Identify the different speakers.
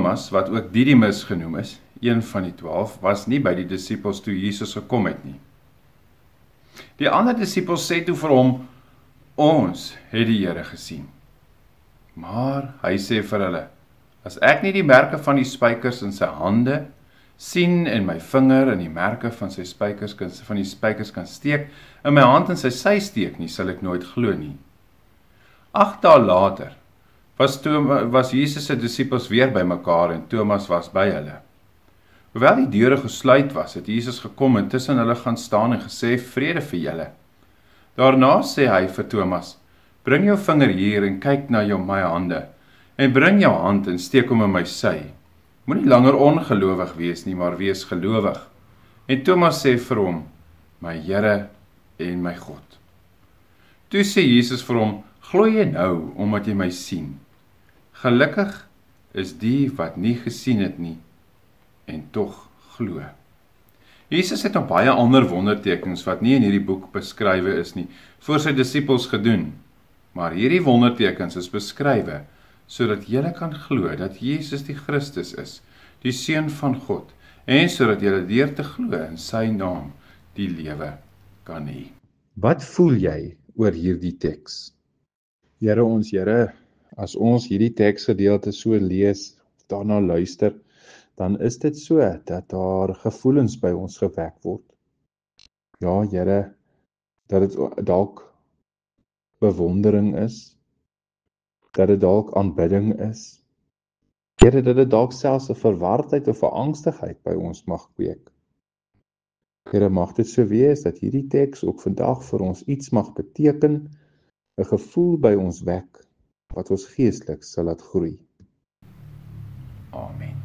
Speaker 1: Thomas, wat ook Didimus genoem is, een van die 12, was nie by die disippels toe Jesus gekom het nie. Die ander disippels sê toe vir hom, ons het die Here gesien. Maar hy sê vir hulle, as ek nie die merke van die spykers in sy hande sien en my vinger in die merke van die spykers kan steek, in my hand in sy sy steek nie, sal ek nooit glo nie. 8 dae later was Jesus se disippels weer by mekaar en Thomas was by hulle. Hoewel die deure gesluit was, het Jesus gekom en tussen hulle gaan staan en gesê, vrede vir julle. Daarna sê hy vir Thomas, bring jou vinger hier en kyk na my hande, en bring jou hand en steek hom in my sy. Moenie langer ongelowig wees nie, maar wees gelowig. En Thomas sê vir hom, my Here en my God. Toe sê Jesus vir hom, glo jy nou, omdat jy my sien? Gelukkig is die wat nie gesien het nie, en tog glo. Jesus het nog baie ander wondertekens wat nie in hierdie boek beskrywe is nie, vir sy disippels gedoen. Maar hierdie wondertekens is beskrywe, sodat julle kan glo dat Jesus die Christus is, die Seun van God, en sodat julle deur te glo in sy naam die lewe kan hê. Wat voel jy oor hierdie teks?
Speaker 2: Here ons Here, as ons hierdie teksgedeelte so lees, daarna luister, dan is dit so, dat daar gevoelens by ons gewek word. Ja Here, dat dit dalk bewondering is, dat dit dalk aanbidding is, Here, dat dit dalk selfs 'n verwardheid of 'n angstigheid by ons mag kweek. Here, mag dit so wees, dat hierdie teks ook vandag vir ons iets mag beteken, 'n gevoel by ons wek, wat ons geestelik sal laat groei.
Speaker 1: Amen.